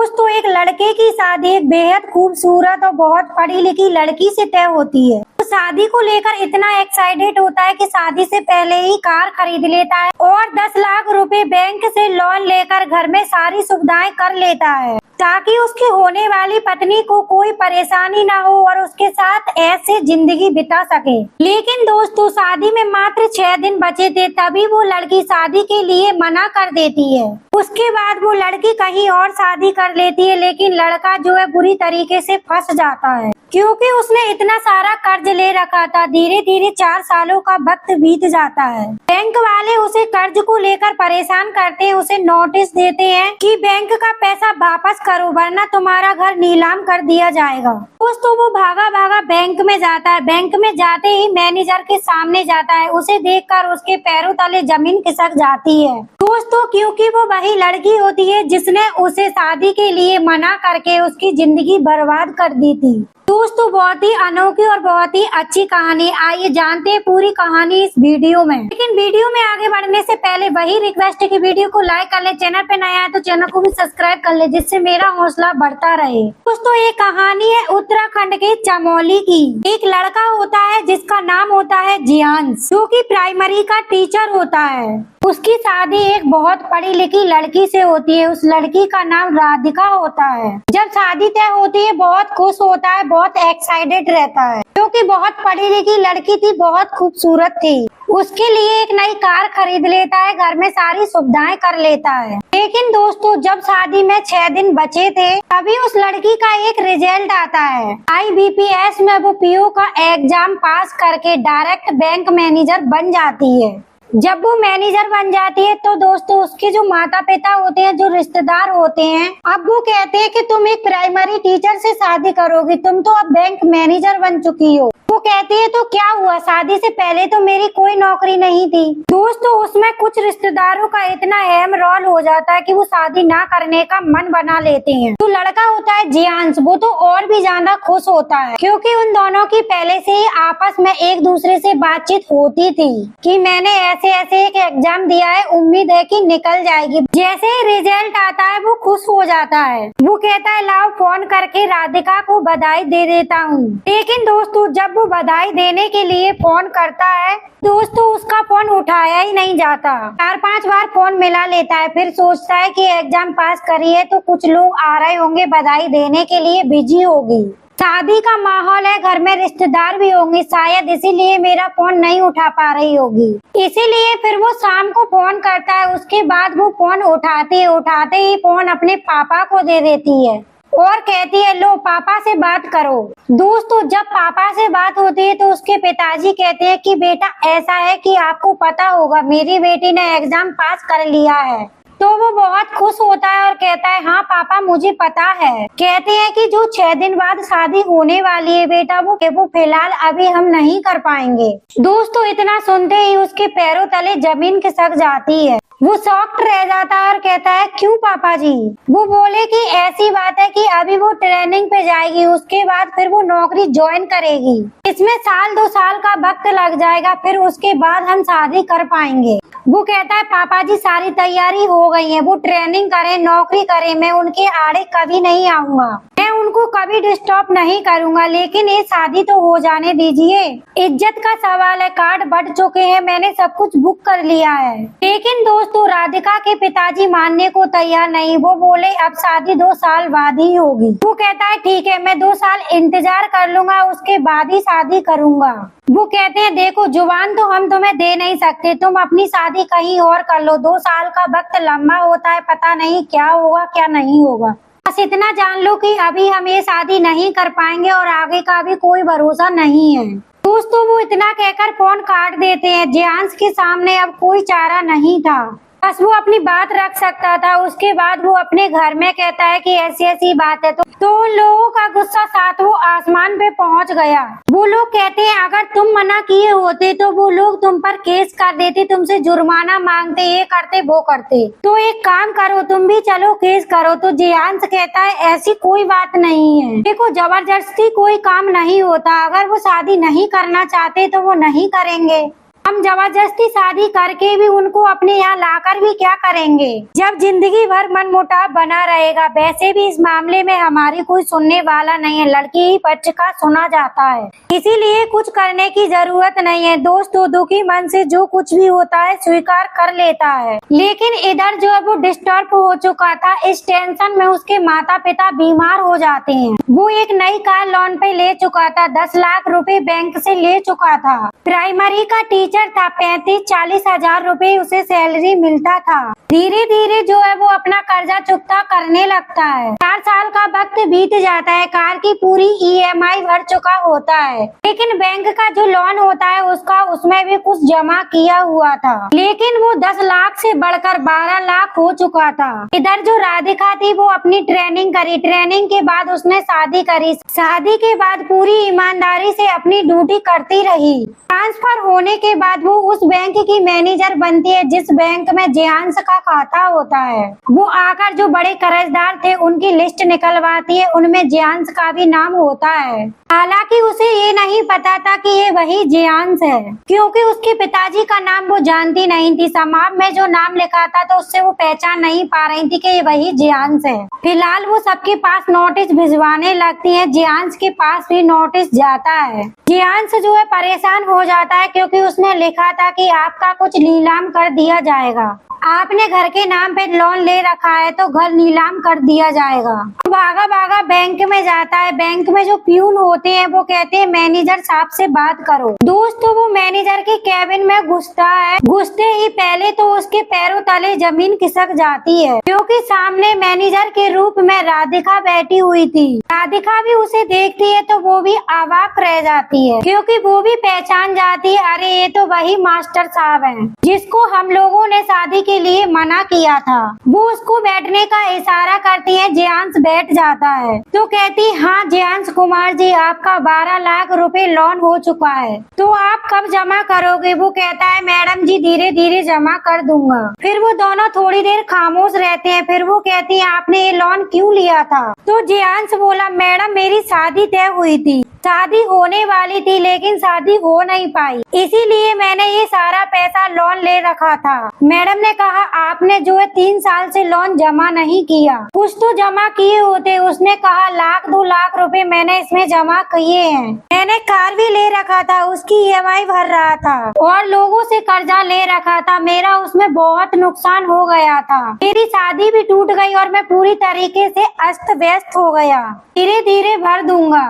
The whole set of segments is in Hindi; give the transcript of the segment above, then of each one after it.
दोस्तों एक लड़के की शादी एक बेहद खूबसूरत और बहुत पढ़ी लिखी लड़की से तय होती है। तो शादी को लेकर इतना एक्साइटेड होता है कि शादी से पहले ही कार खरीद लेता है और 10 लाख रुपए बैंक से लोन लेकर घर में सारी सुविधाएं कर लेता है ताकि उसकी होने वाली पत्नी को कोई परेशानी ना हो और उसके साथ ऐसे जिंदगी बिता सके। लेकिन दोस्तों शादी में मात्र 6 दिन बचे थे तभी वो लड़की शादी के लिए मना कर देती है। उसके बाद वो लड़की कहीं और शादी कर लेती है, लेकिन लड़का जो है बुरी तरीके से फंस जाता है क्योंकि उसने इतना सारा कर्ज ले रखा था। धीरे धीरे 4 सालों का वक्त बीत जाता है। बैंक वाले उसे कर्ज को लेकर परेशान करते हैं, उसे नोटिस देते हैं कि बैंक का पैसा वापस करो वरना तुम्हारा घर नीलाम कर दिया जाएगा। दोस्तों वो भागा भागा बैंक में जाता है। बैंक में जाते ही मैनेजर के सामने जाता है। उसे देखकर उसके पैरों तले जमीन खिसक जाती है दोस्तों, क्योंकि वो वही लड़की होती है जिसने उसे शादी के लिए मना करके उसकी जिंदगी बर्बाद कर दी थी। दोस्तों बहुत ही अनोखी और बहुत ही अच्छी कहानी। आइए जानते हैं पूरी कहानी इस वीडियो में। लेकिन वीडियो में आगे बढ़ने से पहले वही रिक्वेस्ट है कि वीडियो को लाइक कर ले, चैनल पे नया है तो चैनल को भी सब्सक्राइब कर ले जिससे मेरा हौसला बढ़ता रहे। दोस्तों ये कहानी है उत्तराखंड के चमोली की। एक लड़का होता है जिसका नाम होता है जियांश, जो कि प्राइमरी का टीचर होता है। उसकी शादी एक बहुत पढ़ी लिखी लड़की से होती है। उस लड़की का नाम राधिका होता है। जब शादी तय होती है बहुत खुश होता है, बहुत एक्साइटेड रहता है क्योंकि बहुत पढ़ी लिखी लड़की थी, बहुत खूबसूरत थी। उसके लिए एक नई कार खरीद लेता है, घर में सारी सुविधाएं कर लेता है। लेकिन दोस्तों जब शादी में 6 दिन बचे थे तभी उस लड़की का एक रिजल्ट आता है। IBPS में वो PO का एग्जाम पास करके डायरेक्ट बैंक मैनेजर बन जाती है। जब वो मैनेजर बन जाती है तो दोस्तों उसके जो माता पिता होते हैं, जो रिश्तेदार होते हैं, अब वो कहते हैं कि तुम एक प्राइमरी टीचर से शादी करोगी, तुम तो अब बैंक मैनेजर बन चुकी हो। वो कहती है तो क्या हुआ, शादी से पहले तो मेरी कोई नौकरी नहीं थी। दोस्तों उसमें कुछ रिश्तेदारों का इतना अहम रोल हो जाता है कि वो शादी ना करने का मन बना लेते हैं। तो लड़का होता है जियांश, वो तो और भी ज्यादा खुश होता है क्योंकि उन दोनों की पहले से ही आपस में एक दूसरे से बातचीत होती थी कि मैंने ऐसे ऐसे एक एग्जाम दिया है, उम्मीद है कि निकल जाएगी। जैसे ही रिजल्ट आता है वो खुश हो जाता है। वो कहता है लाओ फोन करके राधिका को बधाई दे देता हूँ। लेकिन दोस्तों जब वो बधाई देने के लिए फोन करता है दोस्तों उसका फोन उठाया ही नहीं जाता। 4-5 बार फोन मिला लेता है, फिर सोचता है कि एग्जाम पास करी है तो कुछ लोग आ रहे होंगे बधाई देने के लिए, बिजी होगी, शादी का माहौल है, घर में रिश्तेदार भी होंगे, शायद इसीलिए मेरा फोन नहीं उठा पा रही होगी। इसीलिए फिर वो शाम को फोन करता है। उसके बाद वो फोन उठाते ही फोन अपने पापा को दे देती है और कहती है लो पापा से बात करो। दोस्तों जब पापा से बात होती है तो उसके पिताजी कहते हैं कि बेटा ऐसा है कि आपको पता होगा मेरी बेटी ने एग्जाम पास कर लिया है। तो वो बहुत खुश होता है और कहता है हाँ पापा मुझे पता है। कहते हैं कि जो 6 दिन बाद शादी होने वाली है बेटा वो फिलहाल अभी हम नहीं कर पाएंगे। दोस्तों इतना सुनते ही उसके पैरों तले जमीन खिसक जाती है। वो शॉक्ड रह जाता है और कहता है क्यों पापा जी। वो बोले कि ऐसी बात है कि अभी वो ट्रेनिंग पे जाएगी, उसके बाद फिर वो नौकरी ज्वाइन करेगी, इसमें 1-2 साल का वक्त लग जाएगा, फिर उसके बाद हम शादी कर पाएंगे। वो कहता है पापा जी सारी तैयारी हो गई है, वो ट्रेनिंग करे नौकरी करे, मैं उनके आड़े कभी नहीं आऊंगा, मैं उनको कभी डिस्टर्ब नहीं करूंगा, लेकिन ये शादी तो हो जाने दीजिए। इज्जत का सवाल है, कार्ड बढ़ चुके हैं, मैंने सब कुछ बुक कर लिया है। लेकिन दोस्तों राधिका के पिताजी मानने को तैयार नहीं। वो बोले अब शादी 2 साल बाद ही होगी। वो कहता है ठीक है मैं 2 साल इंतजार कर लूंगा, उसके बाद ही शादी करूंगा। वो कहते हैं देखो जुबान तो हम तुम्हें दे नहीं सकते, तुम अपनी शादी कहीं और कर लो, 2 साल का वक्त लंबा होता है, पता नहीं क्या होगा क्या नहीं होगा, बस इतना जान लो कि अभी हम ये शादी नहीं कर पाएंगे और आगे का भी कोई भरोसा नहीं है। दोस्तों वो इतना कहकर फोन काट देते हैं। जियांश के सामने अब कोई चारा नहीं था, बस वो अपनी बात रख सकता था। उसके बाद वो अपने घर में कहता है कि ऐसी ऐसी बात है तो उन लोगों का गुस्सा 7वें आसमान पे पहुंच गया। वो लोग कहते हैं अगर तुम मना किए होते तो वो लोग तुम पर केस कर देते, तुमसे जुर्माना मांगते, ये करते वो करते, तो एक काम करो तुम भी चलो केस करो। तो जियांश कहता है ऐसी कोई बात नहीं है, देखो जबरदस्ती कोई काम नहीं होता, अगर वो शादी नहीं करना चाहते तो वो नहीं करेंगे, हम जबरदस्ती शादी करके भी उनको अपने यहाँ लाकर भी क्या करेंगे, जब जिंदगी भर मनमुटाव बना रहेगा। वैसे भी इस मामले में हमारी कोई सुनने वाला नहीं है, लड़की ही पक्ष का सुना जाता है, इसीलिए कुछ करने की जरूरत नहीं है। दोस्त तो दुखी मन से जो कुछ भी होता है स्वीकार कर लेता है, लेकिन इधर जो है वो डिस्टर्ब हो चुका था। इस टेंशन में उसके माता पिता बीमार हो जाते हैं। वो एक नई कार लोन पे ले चुका था, 10 लाख रुपए बैंक से ले चुका था। प्राइमरी का टीचर था, 35-40 हजार रुपए उसे सैलरी मिलता था। धीरे धीरे जो है वो अपना कर्जा चुकता करने लगता है। 4 साल का वक्त बीत जाता है, कार की पूरी EMI भर चुका होता है, लेकिन बैंक का जो लोन होता है उसमें भी कुछ जमा किया हुआ था, लेकिन वो 10 लाख से बढ़कर 12 लाख हो चुका था। इधर जो राधिका थी वो अपनी ट्रेनिंग करी, ट्रेनिंग के बाद उसने शादी करी। शादी के बाद पूरी ईमानदारी से अपनी ड्यूटी करती रही। ट्रांसफर होने के बाद वो उस बैंक की मैनेजर बनती है जिस बैंक में जियांश का खाता होता है। वो आकर जो बड़े कर्जदार थे उनकी लिस्ट निकलवाती है, उनमें जियांश का भी नाम होता है। हालांकि उसे ये नहीं पता था कि ये वही जियांश है, क्योंकि उसके पिताजी का नाम वो जानती नहीं थी। समाज में जो नाम लिखा था तो उससे वो पहचान नहीं पा रही थी कि ये वही जियांश है। फिलहाल वो सबके पास नोटिस भिजवाने लगती है, जियांश के पास भी नोटिस जाता है। जियांश जो है परेशान हो जाता है, क्योंकि उसने लिखा था कि आपका कुछ नीलाम कर दिया जाएगा, आपने घर के नाम पे लोन ले रखा है तो घर नीलाम कर दिया जाएगा। भागा भागा बैंक में जाता है। बैंक में जो प्यून होते हैं वो कहते हैं मैनेजर साहब से बात करो। दोस्तों वो मैनेजर के कैबिन में घुसता है। घुसते ही पहले तो उसके पैरों तले जमीन खिसक जाती है, क्योंकि सामने मैनेजर के रूप में राधिका बैठी हुई थी। राधिका भी उसे देखती है तो वो भी अवाक रह जाती है, क्योंकि वो भी पहचान जाती है, अरे ये तो वही मास्टर साहब हैं जिसको हम लोगों ने शादी के लिए मना किया था। वो उसको बैठने का इशारा करती है, जियांश बैठ जाता है तो कहती हाँ जियांश कुमार जी, आपका 12 लाख रुपए लोन हो चुका है, तो आप कब जमा करोगे? वो कहता है मैडम जी धीरे धीरे जमा कर दूंगा। फिर वो दोनों थोड़ी देर खामोश रहते हैं। फिर वो कहती है आपने ये लोन क्यों लिया था? तो जियांश बोला मैडम मेरी शादी तय हुई थी, शादी होने वाली थी लेकिन शादी हो नहीं पाई, इसीलिए मैंने ये सारा पैसा लोन ले रखा था। मैडम ने कहा आपने जो है 3 साल से लोन जमा नहीं किया, कुछ तो जमा किए होते। उसने कहा 1-2 लाख रुपए मैंने इसमें जमा किए हैं। मैंने कार भी ले रखा था, उसकी EMI भर रहा था और लोगों से कर्जा ले रखा था। मेरा उसमें बहुत नुकसान हो गया था, मेरी शादी भी टूट गई और मैं पूरी तरीके से अस्त व्यस्त हो गया, धीरे धीरे भर दूंगा।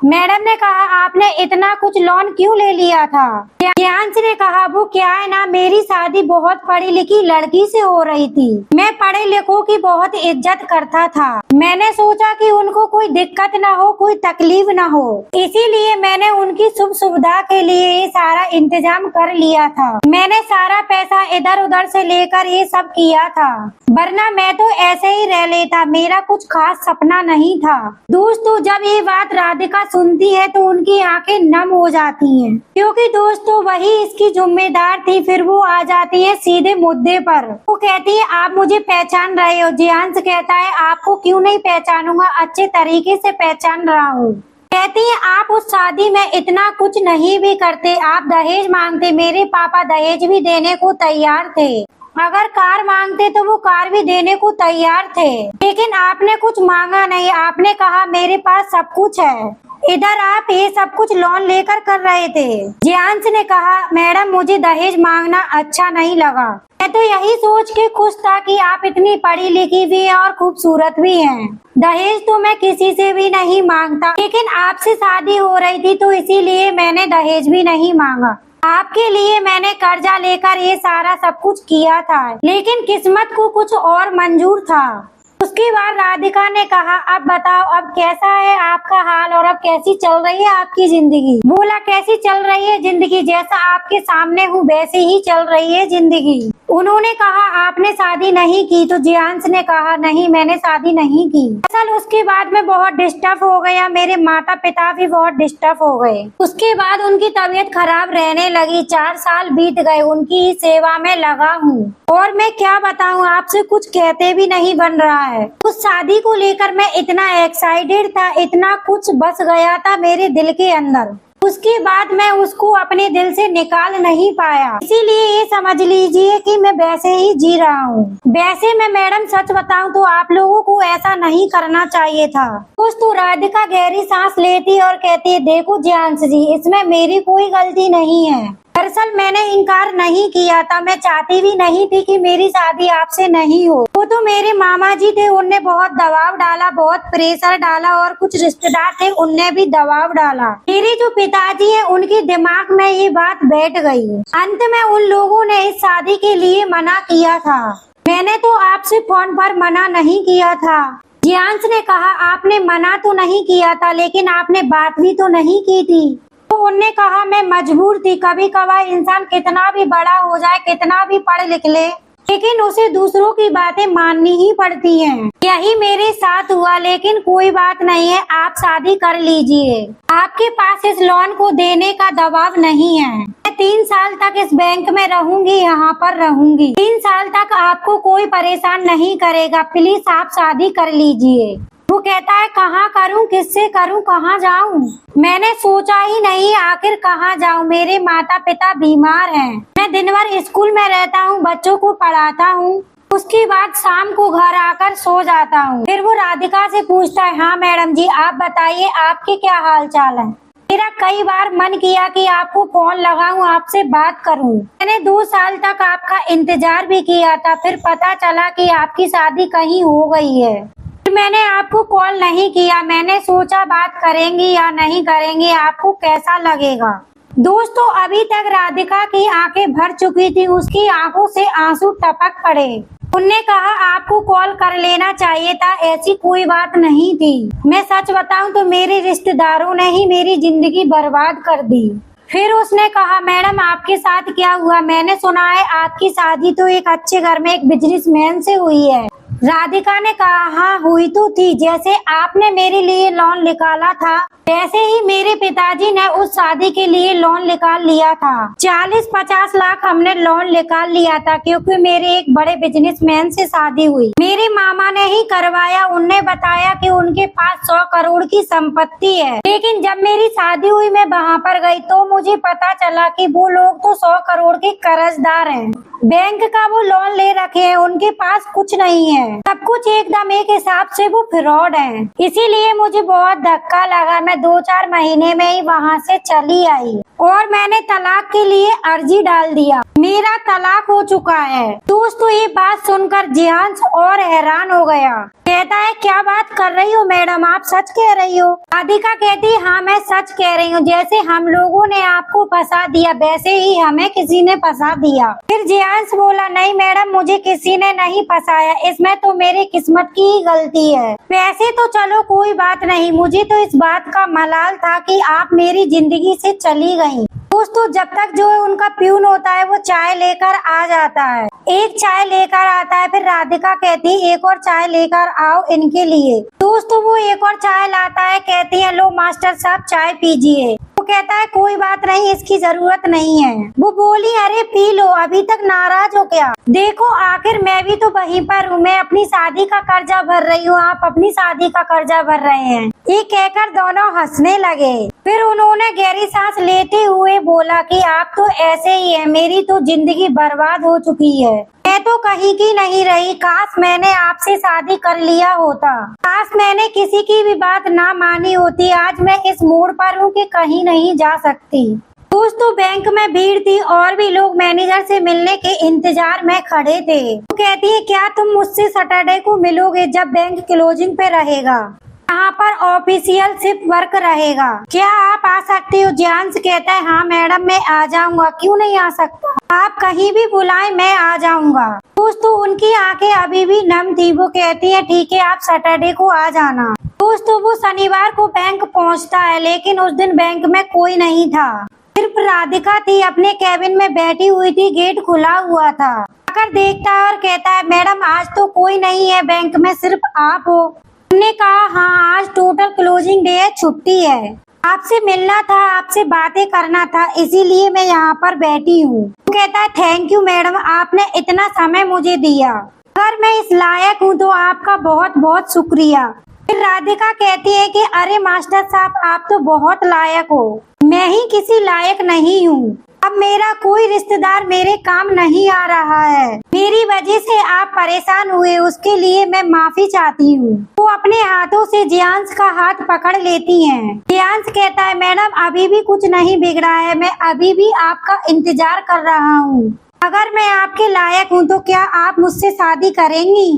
मैडम ने कहा आपने इतना कुछ लोन क्यों ले लिया था? जियांश ने कहा वो क्या है ना, मेरी शादी बहुत पढ़ी लिखी लड़की से हो रही थी। मैं पढ़े लिखों की बहुत इज्जत करता था। मैंने सोचा कि उनको कोई दिक्कत ना हो, कोई तकलीफ ना हो, इसीलिए मैंने उनकी शुभ सुविधा के लिए ये सारा इंतजाम कर लिया था। मैंने सारा पैसा इधर उधर से लेकर ये सब किया था, वरना मैं तो ऐसे ही रह लेता, मेरा कुछ खास सपना नहीं था। दोस्तों जब ये बात राधिका सुनती है तो उनकी आंखें नम हो जाती हैं, क्योंकि दोस्तों वही इसकी जिम्मेदार थी। फिर वो आ जाती है सीधे मुद्दे पर। वो कहती है आप मुझे पहचान रहे हो? जियांश कहता है आपको क्यों नहीं पहचानूंगा, अच्छे तरीके से पहचान रहा हूँ। कहती है आप उस शादी में इतना कुछ नहीं भी करते, आप दहेज मांगते, मेरे पापा दहेज भी देने को तैयार थे, अगर कार मांगते तो वो कार भी देने को तैयार थे, लेकिन आपने कुछ मांगा नहीं। आपने कहा मेरे पास सब कुछ है, इधर आप ये सब कुछ लोन लेकर कर रहे थे। जियांश ने कहा मैडम मुझे दहेज मांगना अच्छा नहीं लगा, मैं तो यही सोच के खुश था कि आप इतनी पढ़ी लिखी भी हैं और खूबसूरत भी हैं। दहेज तो मैं किसी से भी नहीं मांगता, लेकिन आपसे शादी हो रही थी तो इसीलिए मैंने दहेज भी नहीं मांगा। आपके लिए मैंने कर्जा लेकर ये सारा सब कुछ किया था, लेकिन किस्मत को कुछ और मंजूर था। उसके बाद राधिका ने कहा अब बताओ अब कैसा है आपका हाल और अब कैसी चल रही है आपकी जिंदगी? बोला कैसी चल रही है जिंदगी, जैसा आपके सामने हूँ वैसे ही चल रही है जिंदगी। उन्होंने कहा आपने शादी नहीं की? तो जियांश ने कहा नहीं मैंने शादी नहीं की। असल उसके बाद मैं बहुत डिस्टर्ब हो गया, मेरे माता पिता भी बहुत डिस्टर्ब हो गए। उसके बाद उनकी तबीयत खराब रहने लगी। 4 साल बीत गए, उनकी सेवा में लगा हूँ और मैं क्या बताऊँ आपसे, कुछ कहते भी नहीं बन रहा है। उस शादी को लेकर मैं इतना एक्साइटेड था, इतना कुछ बस गया था मेरे दिल के अंदर। उसके बाद मैं उसको अपने दिल से निकाल नहीं पाया, इसीलिए ये समझ लीजिए कि मैं वैसे ही जी रहा हूँ। वैसे मैं मैडम सच बताऊं तो आप लोगों को ऐसा नहीं करना चाहिए था। दोस्तों राधिका गहरी सांस लेती और कहती है, देखो जियांश जी, इसमें मेरी कोई गलती नहीं है। दरअसल मैंने इनकार नहीं किया था, मैं चाहती भी नहीं थी कि मेरी शादी आपसे नहीं हो। वो तो मेरे मामा जी थे, उनने बहुत दबाव डाला, बहुत प्रेशर डाला और कुछ रिश्तेदार थे, उनने भी दबाव डाला। मेरे जो पिताजी हैं उनके दिमाग में ये बात बैठ गई। अंत में उन लोगों ने इस शादी के लिए मना किया था। मैंने तो आपसे फोन पर मना नहीं किया था। जियांश ने कहा, आपने मना तो नहीं किया था लेकिन आपने बात भी तो नहीं की थी। तो उनने कहा, मैं मजबूर थी। कभी कभार इंसान कितना भी बड़ा हो जाए, कितना भी पढ़ लिख ले, लेकिन उसे दूसरों की बातें माननी ही पड़ती हैं। यही मेरे साथ हुआ, लेकिन कोई बात नहीं है, आप शादी कर लीजिए। आपके पास इस लोन को देने का दबाव नहीं है। मैं 3 साल तक इस बैंक में रहूंगी, यहाँ पर रहूंगी। 3 साल तक आपको कोई परेशान नहीं करेगा। प्लीज आप शादी कर लीजिए। वो कहता है, कहाँ करूँ, किससे करूँ, कहाँ जाऊँ? मैंने सोचा ही नहीं, आखिर कहाँ जाऊँ? मेरे माता पिता बीमार हैं। मैं दिन भर स्कूल में रहता हूँ, बच्चों को पढ़ाता हूँ, उसके बाद शाम को घर आकर सो जाता हूँ। फिर वो राधिका से पूछता है, हाँ मैडम जी, आप बताइए, आपके क्या हाल चाल है? मेरा कई बार मन किया कि आपको फोन लगाऊं, आपसे बात करूं। मैंने 2 साल तक आपका इंतजार भी किया था, फिर पता चला कि आपकी शादी कहीं हो गई है। मैंने आपको कॉल नहीं किया। मैंने सोचा बात करेंगी या नहीं करेंगी, आपको कैसा लगेगा। दोस्तों अभी तक राधिका की आंखें भर चुकी थी, उसकी आंखों से आंसू टपक पड़े। उनने कहा, आपको कॉल कर लेना चाहिए था, ऐसी कोई बात नहीं थी। मैं सच बताऊं तो मेरे रिश्तेदारों ने ही मेरी जिंदगी बर्बाद कर दी। फिर उसने कहा, मैडम आपके साथ क्या हुआ? मैंने सुना है आपकी शादी तो एक अच्छे घर में एक बिजनेसमैन से हुई है। राधिका ने कहा, हाँ हुई तो थी। जैसे आपने मेरे लिए लोन निकाला था, वैसे ही मेरे पिताजी ने उस शादी के लिए लोन निकाल लिया था। 40-50 लाख हमने लोन निकाल लिया था, क्योंकि मेरे एक बड़े बिजनेसमैन से शादी हुई। मेरे मामा ने ही करवाया। उनने बताया कि उनके पास 100 करोड़ की संपत्ति है। लेकिन जब मेरी शादी हुई, मैं वहाँ पर गई तो मुझे पता चला कि वो लोग तो 100 करोड़ के कर्जदार हैं। बैंक का वो लोन ले रखे हैं, उनके पास कुछ नहीं है। सब कुछ एकदम एक हिसाब से वो फ्रॉड है। इसीलिए मुझे बहुत धक्का लगा। मैं 2-4 महीने में ही वहाँ से चली आई और मैंने तलाक के लिए अर्जी डाल दिया। मेरा तलाक हो चुका है। दोस्तों ये बात सुनकर जियांश और हैरान हो गया। कहता है, क्या बात कर रही हो मैडम, आप सच कह रही हो? राधिका कहती, हाँ मैं सच कह रही हूँ। जैसे हम लोगों ने आपको फंसा दिया, वैसे ही हमें किसी ने फंसा दिया। फिर जियांश बोला, नहीं मैडम, मुझे किसी ने नहीं फंसाया, इसमें तो मेरी किस्मत की ही गलती है। वैसे तो चलो कोई बात नहीं, मुझे तो इस बात का मलाल था कि आप मेरी जिंदगी से चली गयी। दोस्तों जब तक जो है उनका प्यून होता है, वो चाय लेकर आ जाता है। एक चाय लेकर आता है। फिर राधिका कहती है, एक और चाय लेकर आओ इनके लिए। दोस्तों वो एक और चाय लाता है। कहती है, लो मास्टर साहब चाय पीजिए। वो कहता है, कोई बात नहीं, इसकी जरूरत नहीं है। वो बोली, अरे पी लो, अभी तक नाराज हो क्या? देखो आखिर मैं भी तो वहीं पर हूँ, मैं अपनी शादी का कर्जा भर रही हूँ, आप अपनी शादी का कर्जा भर रहे हैं। ये कहकर दोनों हंसने लगे। फिर उन्होंने गहरी सांस लेते हुए बोला कि आप तो ऐसे ही है, मेरी तो जिंदगी बर्बाद हो चुकी है। मैं तो कहीं की नहीं रही। काश मैंने आपसे शादी कर लिया होता, काश मैंने किसी की भी बात ना मानी होती। आज मैं इस मोड़ पर हूँ कि कहीं नहीं जा सकती। दोस्तों बैंक में भीड़ थी और भी लोग मैनेजर से मिलने के इंतजार में खड़े थे। वो कहती है, क्या तुम मुझसे सैटरडे को मिलोगे जब बैंक क्लोजिंग पे रहेगा? यहाँ पर ऑफिशियल शिफ्ट वर्क रहेगा, क्या आप आ सकते हो? जियांश कहता है, हाँ मैडम मैं आ जाऊंगा। क्यों नहीं आ सकता? आप कहीं भी बुलाएं, मैं आ जाऊंगा। दोस्तों उनकी आंखें अभी भी नम थी। वो कहती है, ठीक है आप सैटरडे को आ जाना। दोस्तों वो शनिवार को बैंक पहुँचता है, लेकिन उस दिन बैंक में कोई नहीं था। सिर्फ राधिका थी, अपने कैबिन में बैठी हुई थी, गेट खुला हुआ था। आकर देखता है और कहता है, मैडम आज तो कोई नहीं है बैंक में, सिर्फ आप हो। उन्होंने कहा, हाँ आज टोटल क्लोजिंग डे है, छुट्टी है। आपसे मिलना था, आपसे बातें करना था, इसीलिए मैं यहाँ पर बैठी हूँ। कहता है, थैंक यू मैडम, आपने इतना समय मुझे दिया। अगर मैं इस लायक हूँ तो आपका बहुत बहुत शुक्रिया। फिर राधिका कहती है कि अरे मास्टर साहब, आप तो बहुत लायक हो, मैं ही किसी लायक नहीं हूँ। अब मेरा कोई रिश्तेदार मेरे काम नहीं आ रहा है, मेरी वजह से आप परेशान हुए, उसके लिए मैं माफी चाहती हूँ। वो अपने हाथों से जियांश का हाथ पकड़ लेती हैं। जियांश कहता है, मैडम अभी भी कुछ नहीं बिगड़ा है, मैं अभी भी आपका इंतजार कर रहा हूँ। अगर मैं आपके लायक हूँ तो क्या आप मुझसे शादी करेंगी?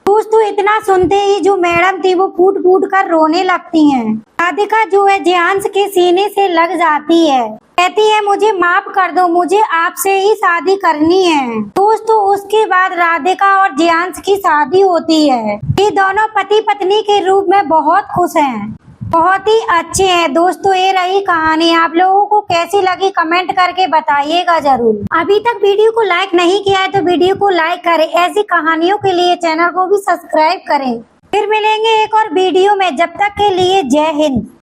दोस्तों, इतना सुनते ही जो मैडम थी वो फूट फूट कर रोने लगती हैं। राधिका जो है जियांश के सीने से लग जाती है, कहती है मुझे माफ कर दो, मुझे आपसे ही शादी करनी है। दोस्तों, उसके बाद राधिका और जियांश की शादी होती है। ये दोनों पति पत्नी के रूप में बहुत खुश हैं, बहुत ही अच्छे हैं। दोस्तों, ये रही कहानी। आप लोगों को कैसी लगी कमेंट करके बताइएगा जरूर। अभी तक वीडियो को लाइक नहीं किया है तो वीडियो को लाइक करें। ऐसी कहानियों के लिए चैनल को भी सब्सक्राइब करें। फिर मिलेंगे एक और वीडियो में, जब तक के लिए जय हिंद।